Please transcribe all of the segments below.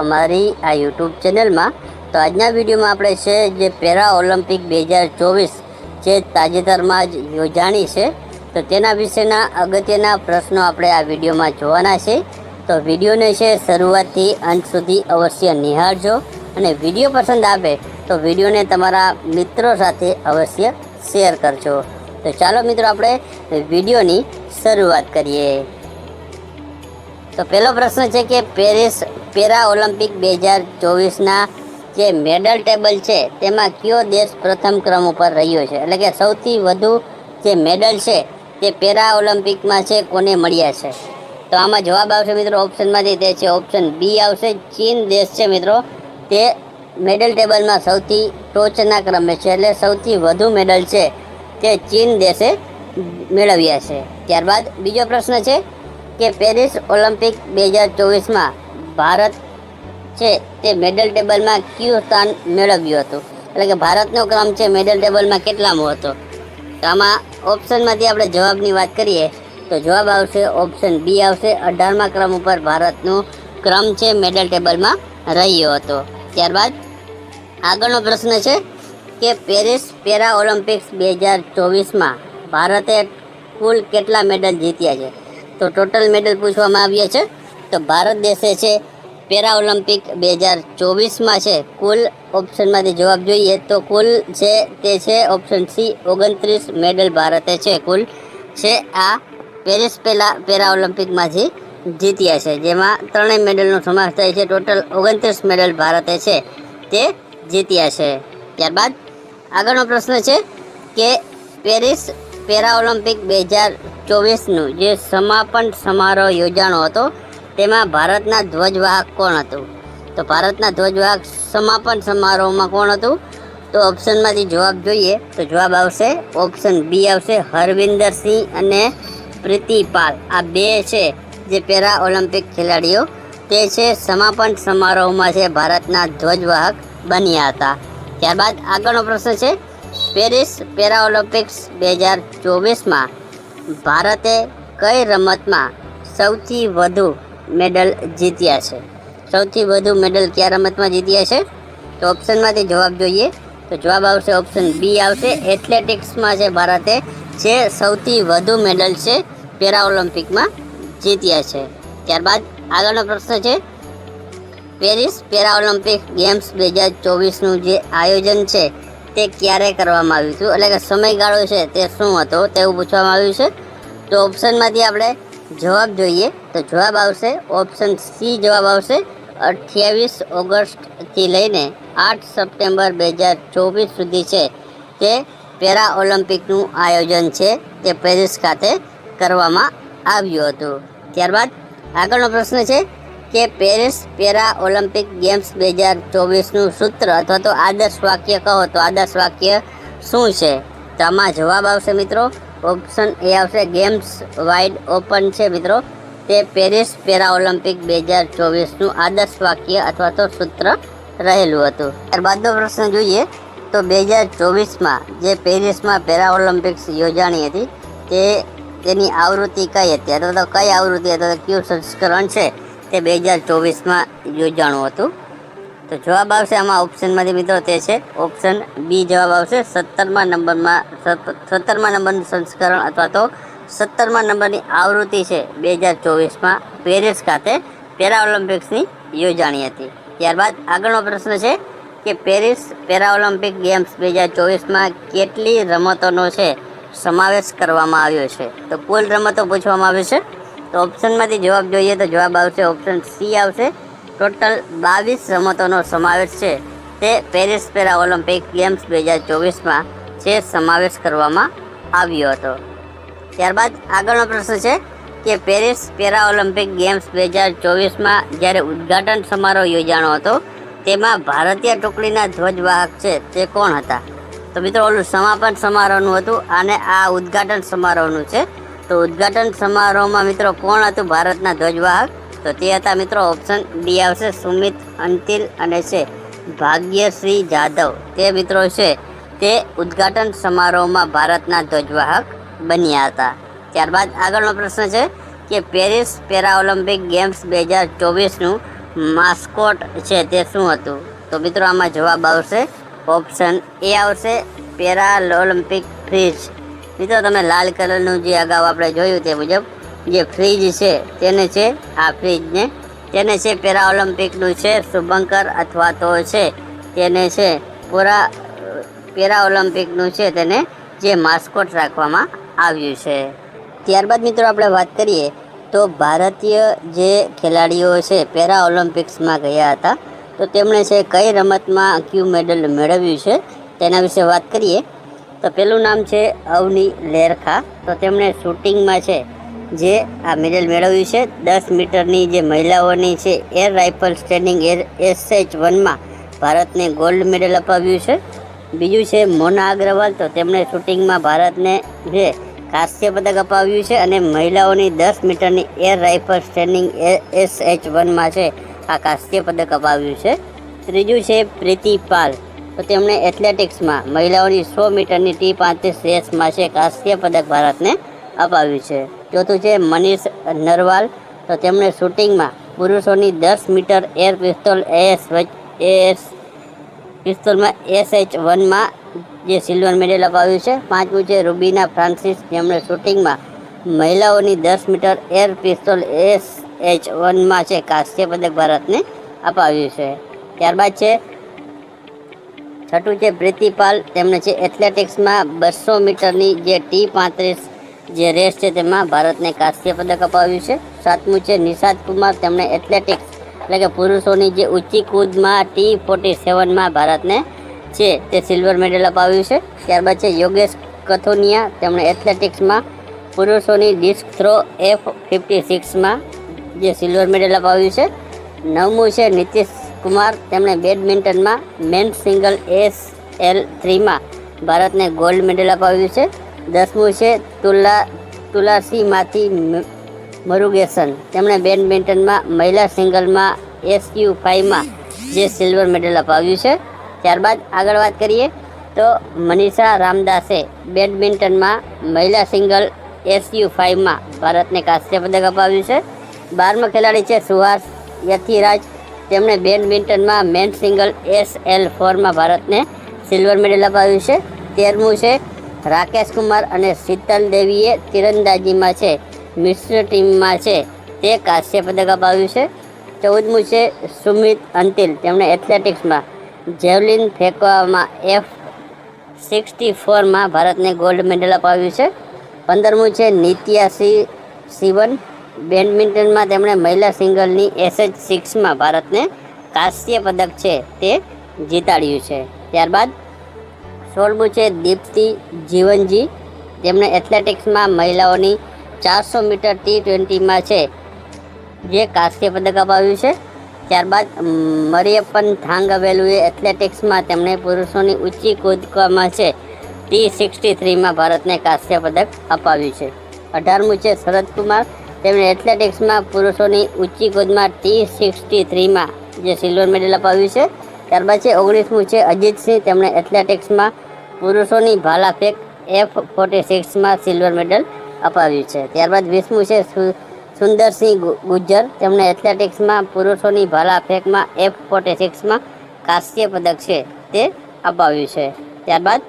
અમારી આ યુટ્યુબ ચેનલમાં। તો આજના વિડીયોમાં આપણે છે જે પેરા ઓલિમ્પિક 2024 જે તાજેતરમાં જ યોજાણી છે તો તેના વિશેના અગત્યના પ્રશ્નો આપણે આ વિડીયોમાં જોવાના છે। તો વિડીયોને છે શરૂઆતથી અંત સુધી અવશ્ય નિહાળજો અને વિડીયો પસંદ આવે તો વિડીયોને તમારા મિત્રો સાથે અવશ્ય શેર કરજો। તો ચાલો મિત્રો આપણે વિડીયોની શરૂઆત કરીએ। તો પહેલો પ્રશ્ન છે કે પેરિસ પેરા ઓલિમ્પિક 2024ના જે મેડલ ટેબલ છે તેમાં કયો દેશ પ્રથમ ક્રમ ઉપર રહ્યો છે, એટલે કે સૌથી વધુ જે મેડલ છે તે પેરા ઓલિમ્પિકમાં છે કોને મળ્યા છે। તો આમાં જવાબ આવશે મિત્રો ઓપ્શનમાંથી, તે છે ઓપ્શન બી આવશે। ચીન દેશ છે મિત્રો તે મેડલ ટેબલમાં સૌથી ટોચના ક્રમે છે, એટલે સૌથી વધુ મેડલ છે તે ચીન દેશે મેળવ્યા છે। ત્યારબાદ બીજો પ્રશ્ન છે કે પેરિસ ઓલિમ્પિક 2024માં ભારત છે તે મેડલ ટેબલમાં કયું સ્થાન મેળવ્યું હતું, એટલે કે ભારતનો ક્રમ છે મેડલ ટેબલમાં કેટલામો હતો। તો આમાં ઓપ્શનમાંથી આપણે જવાબની વાત કરીએ તો જવાબ આવશે ઓપ્શન બી આવશે। 18મા ક્રમ ઉપર ભારતનો ક્રમ છે મેડલ ટેબલમાં રહ્યો હતો। ત્યારબાદ આગળનો પ્રશ્ન છે કે પેરિસ પેરા ઓલિમ્પિક્સ 2024માં ભારતે કુલ કેટલા મેડલ જીત્યા છે। તો ટોટલ મેડલ પૂછવામાં આવ્યા છે। તો ભારત દેશે છે પેરા ઓલિમ્પિક 2024માં છે કુલ, ઓપ્શનમાંથી જવાબ જોઈએ તો કુલ છે તે છે ઓપ્શન સી 29 મેડલ ભારતે છે કુલ છે આ પેરિસ પેરા ઓલિમ્પિકમાંથી જીત્યા છે, જેમાં ત્રણેય મેડલનો સમાવેશ થાય છે। ટોટલ 29 મેડલ ભારતે છે તે જીત્યા છે। ત્યારબાદ આગળનો પ્રશ્ન છે કે પેરિસ પેરા ઓલિમ્પિક 2024નું જે સમાપન સમારોહ યોજાનો હતો તેમાં ભારતના ધ્વજવાહક કોણ હતું। તો ભારતના ધ્વજવાહક સમાપન સમારોહમાં કોણ હતું, તો ઓપ્શનમાંથી જવાબ જોઈએ તો જવાબ આવશે ઓપ્શન બી આવશે। હરવિંદર સિંહ અને પ્રીતિ પાલ આ બે છે જે પેરા ઓલિમ્પિક ખેલાડીઓ તે છે સમાપન સમારોહમાં છે ભારતના ધ્વજવાહક બન્યા હતા। ત્યારબાદ આગળનો પ્રશ્ન છે પેરિસ પેરા ઓલિમ્પિક્સ 2024માં ભારતે કઈ રમતમાં સૌથી વધુ મેડલ જીત્યા છે। સૌથી વધુ મેડલ કયા રમતમાં જીત્યા છે, તો ઓપ્શનમાંથી જવાબ જોઈએ તો જવાબ આવશે ઓપ્શન બી આવશે। એથ્લેટિક્સમાં છે ભારતે જે સૌથી વધુ મેડલ છે પેરા ઓલિમ્પિકમાં જીત્યા છે। ત્યારબાદ આગળનો પ્રશ્ન છે પેરિસ પેરા ઓલિમ્પિક ગેમ્સ 2024નું જે આયોજન છે તે ક્યારે કરવામાં આવ્યું હતું, એટલે કે સમયગાળો છે તે શું હતો તેવું પૂછવામાં આવ્યું છે। તો ઓપ્શનમાંથી આપણે જવાબ જોઈએ તો જવાબ આવશે ઓપ્શન સી જવાબ આવશે। 28 ઓગસ્ટથી લઈને 8 સપ્ટેમ્બર 2024 સુધી છે તે પેરા ઓલિમ્પિકનું આયોજન છે તે પેરિસ ખાતે કરવામાં આવ્યું હતું। ત્યારબાદ આગળનો પ્રશ્ન છે કે પેરિસ પેરા ઓલિમ્પિક ગેમ્સ 2024નું સૂત્ર અથવા તો આદર્શ વાક્ય કહો તો આદર્શ વાક્ય શું છે। તો આમાં જવાબ આવશે મિત્રો ઓપ્શન એ આવશે ગેમ્સ વાઇડ ઓપન છે મિત્રો તે પેરિસ પેરા ઓલિમ્પિક 2024નું આદર્શ વાક્ય અથવા તો સૂત્ર રહેલું હતું। ત્યારબાદનો પ્રશ્ન જોઈએ તો 2024માં જે પેરિસમાં પેરા ઓલિમ્પિક્સ યોજાણી હતી તેની આવૃત્તિ કઈ હતી, અથવા તો કઈ આવૃત્તિ અથવા તો કયું સંસ્કરણ છે તે 2024માં યોજાણું હતું। તો જવાબ આવશે આમાં ઓપ્શનમાંથી મિત્રો તે છે ઓપ્શન બી જવાબ આવશે। 17મા નંબરનું સંસ્કરણ અથવા તો 17મા નંબરની આવૃત્તિ છે 2024માં પેરિસ ખાતે પેરા ઓલિમ્પિક્સની યોજાણી હતી। ત્યારબાદ આગળનો પ્રશ્ન છે કે પેરિસ પેરા ઓલિમ્પિક ગેમ્સ 2024માં કેટલી રમતોનો છે સમાવેશ કરવામાં આવ્યો છે। તો કુલ રમતો પૂછવામાં આવે છે। તો ઓપ્શનમાંથી જવાબ જોઈએ તો જવાબ આવશે ઓપ્શન સી આવશે। ટોટલ 22 રમતોનો સમાવેશ છે તે પેરિસ પેરા ઓલિમ્પિક ગેમ્સ 2024માં છે સમાવેશ કરવામાં આવ્યો હતો। ત્યારબાદ આગળનો પ્રશ્ન છે કે પેરિસ પેરા ઓલિમ્પિક ગેમ્સ 2024માં જ્યારે ઉદ્ઘાટન સમારોહ યોજાણો હતો તેમાં ભારતીય ટુકડીના ધ્વજવાહક છે તે કોણ હતા। તો મિત્રો ઓલું સમાપન સમારોહનું હતું અને આ ઉદ્ઘાટન સમારોહનું છે। તો ઉદ્ઘાટન સમારોહમાં મિત્રો કોણ હતું ભારતના ધ્વજવાહક, તો તે હતા મિત્રો ઓપ્શન ડી આવશે સુમિત અંતિલ અને છે ભાગ્યશ્રી જાધવ તે મિત્રો છે તે ઉદ્ઘાટન સમારોહમાં ભારતના ધ્વજવાહક બન્યા હતા। ત્યારબાદ આગળનો પ્રશ્ન છે કે પેરિસ પેરા ઓલિમ્પિક ગેમ્સ 2024નું માસ્કોટ છે તે શું હતું? તો મિત્રો આમાં જવાબ આવશે ઓપ્શન એ આવશે પેરા ઓલિમ્પિક ફ્રીજ. મિત્રો તમે લાલ કલરનું જે અગાઉ આપણે જોયું તે મુજબ જે ફ્રીજ છે તેને છે આ ફ્રીજને તેને છે પેરા ઓલિમ્પિકનું છે શુભંકર અથવા તો છે તેને છે પેરા ઓલિમ્પિકનું છે તેને જે માસ્કોટ રાખવામાં આવ્યું છે. ત્યારબાદ મિત્રો આપણે વાત કરીએ તો ભારતીય જે ખેલાડીઓ છે પેરા ઓલિમ્પિક્સમાં ગયા હતા તો તેમણે છે કઈ રમતમાં ક્યુ મેડલ મેળવ્યું છે તેના વિશે વાત કરીએ તો પહેલું નામ છે અવની લેરખા. તો તેમણે શૂટિંગમાં છે જે આ મેડલ મેળવ્યું છે 10 મીટરની જે મહિલાઓની છે એર રાઇફલ સ્ટેન્ડિંગ SH1માં ભારતને ગોલ્ડ મેડલ અપાવ્યું છે. બીજું છે મોના અગ્રવાલ. તો તેમણે શૂટિંગમાં ભારતને જે કાંસ્ય પદક અપાવ્યું છે અને મહિલાઓની 10 મીટરની એર રાઇફલ સ્ટેન્ડિંગ SH1માં છે આ કાંસ્ય પદક અપાવ્યું છે. ત્રીજું છે પ્રીતિ પાલ. તો તેમણે એથ્લેટિક્સમાં મહિલાઓની 100 મીટરની T35 રેસમાં છે કાંસ્ય પદક ભારતને અપાવ્યું છે. ચોથું છે મનીષ નરવાલ. તો તેમણે શૂટિંગમાં પુરુષોની 10 મીટર એર પિસ્તોલ પિસ્તોલમાં SH1માં જે સિલ્વર મેડલ અપાવ્યું છે. પાંચમું છે રૂબીના ફ્રાન્સિસ. જેમણે શૂટિંગમાં મહિલાઓની 10 મીટર એર પિસ્તોલ SH1માં છે કાંસ્ય પદક ભારતને અપાવ્યું છે. ત્યારબાદ છે છઠ્ઠું છે પ્રીતિ પાલ. તેમણે છે એથ્લેટિક્સમાં 200 મીટરની જે T35 જે રેસ છે તેમાં ભારતને કાંસ્ય પદક અપાવ્યું છે. સાતમું છે નિષાદ કુમાર. તેમણે એથ્લેટિક્સ એટલે કે પુરુષોની જે ઊંચી કૂદમાં T47માં ભારતને છે તે સિલ્વર મેડલ અપાવ્યું છે. ત્યારબાદ છે યોગેશ કથોનિયા. તેમણે એથ્લેટિક્સમાં પુરુષોની ડિસ્ક થ્રો F56માં જે સિલ્વર મેડલ અપાવ્યું છે. નવમું છે નીતિશ કુમાર. તેમણે બેડમિન્ટનમાં મેન સિંગલ SL3માં ભારતને ગોલ્ડ મેડલ અપાવ્યું છે. 10મું છે તુલાસીમાંથી મરુગેસન. તેમણે બેડમિન્ટનમાં મહિલા સિંગલમાં SU5માં જે સિલ્વર મેડલ અપાવ્યું છે. ત્યારબાદ આગળ વાત કરીએ તો મનીષા રામદાસે બેડમિન્ટનમાં મહિલા સિંગલ SU5માં ભારતને કાંસ્ય પદક અપાવ્યું છે. 12મા ખેલાડી છે સુહાસ યથિરાજ. તેમણે બેડમિન્ટનમાં મેન સિંગલ SL4માં ભારતને સિલ્વર મેડલ અપાવ્યું છે. 13મું છે રાકેશ કુમાર અને શીતલ દેવીએ તીરંદાજીમાં છે મિશ્ર ટીમમાં છે તે કાંસ્ય પદક અપાવ્યું છે. 14મું છે સુમિત અંતિલ. તેમણે એથ્લેટિક્સમાં જેવલિન ફેંકવામાં F64માં ભારતને ગોલ્ડ મેડલ અપાવ્યું છે. 15મું છે નિત્યા શિવન. બેડમિન્ટનમાં તેમણે મહિલા સિંગલની SH6માં ભારતને કાંસ્ય પદક છે તે જીતાડ્યું છે. ત્યારબાદ 16મું છે દીપ્તિ જીવનજી. તેમણે એથ્લેટિક્સમાં મહિલાઓની 400 મીટર T20માં છે જે કાંસ્ય પદક અપાવ્યું છે. ત્યારબાદ મરિયપ્પન થાંગવેલુએ એથ્લેટિક્સમાં તેમણે પુરુષોની ઊંચી કૂદકામાં છે T63માં ભારતને કાંસ્ય પદક અપાવ્યું છે. 18મું છે શરદકુમાર. તેમણે એથ્લેટિક્સમાં પુરુષોની ઊંચી કૂદમાં T63માં જે સિલ્વર મેડલ અપાવ્યું છે. ત્યારબાદ છે 19મું છે અજીતસિંહ. તેમણે એથ્લેટિક્સમાં પુરુષોની ભાલા ફેંક F46માં સિલ્વર મેડલ અપાવ્યું છે. ત્યારબાદ 20મું છે સુંદરસિંહ ગુજ્જર. તેમણે એથ્લેટિક્સમાં પુરુષોની ભાલા ફેંકમાં F46માં કાંસ્ય પદક છે તે અપાવ્યું છે. ત્યારબાદ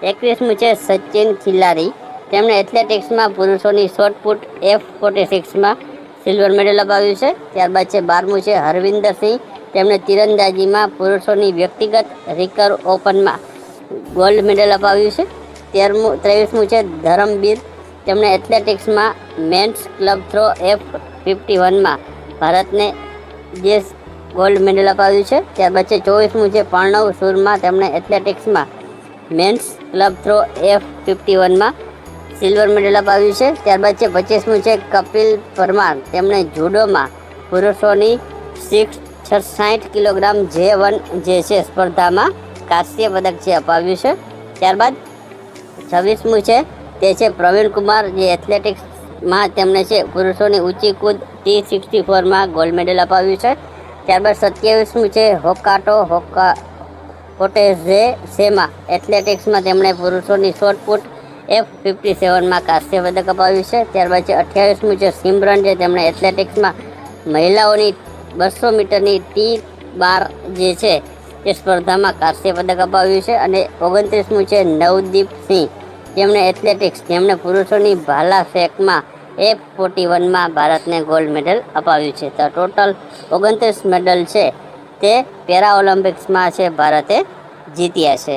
21મું છે સચિન ખિલારી. તેમણે એથ્લેટિક્સમાં પુરુષોની શોર્ટપુટ F46માં સિલ્વર મેડલ અપાવ્યું છે. ત્યારબાદ છે 12મું છે હરવિંદર સિંહ. તેમણે તીરંદાજીમાં પુરુષોની વ્યક્તિગત રિકર્વ ઓપનમાં ગોલ્ડ મેડલ અપાવ્યું છે. 23મું છે ધરમબીર. તેમણે એથ્લેટિક્સમાં મેન્સ ક્લબ થ્રો F51માં ભારતને જે ગોલ્ડ મેડલ અપાવ્યું છે. ત્યારબાદ છે 24મું છે પ્રણવ સુરમા. તેમણે એથ્લેટિક્સમાં મેન્સ ક્લબ થ્રો F51માં સિલ્વર મેડલ અપાવ્યું છે. ત્યારબાદ છે 25મું છે કપિલ પરમાર. તેમણે જુડોમાં પુરુષોની 60 કિલોગ્રામ J1 જે છે સ્પર્ધામાં કાંસ્ય પદક છે અપાવ્યું છે. ત્યારબાદ 26મું છે તે છે પ્રવીણ કુમાર. જે એથ્લેટિક્સમાં તેમણે છે પુરુષોની ઊંચી કૂદ T64માં ગોલ્ડ મેડલ અપાવ્યું છે. ત્યારબાદ 27મું છે હોટેઝે સેમા. એથ્લેટિક્સમાં તેમણે પુરુષોની શોર્ટપુટ F57માં કાંસ્ય પદક અપાવ્યું છે. ત્યારબાદ છે 28મું છે સિમરન. જે તેમણે એથ્લેટિક્સમાં મહિલાઓની 200 મીટરની T12 જે છે તે સ્પર્ધામાં કાંસ્ય પદક અપાવ્યું છે. અને 29મું છે નવદીપ સિંહ, જેમણે એથ્લેટિક્સ, જેમણે પુરુષોની ભાલા ફેંકમાં F41માં ભારતને ગોલ્ડ મેડલ અપાવ્યું છે. તો ટોટલ 29 મેડલ છે તે પેરા ઓલિમ્પિક્સમાં છે ભારતે જીત્યા છે.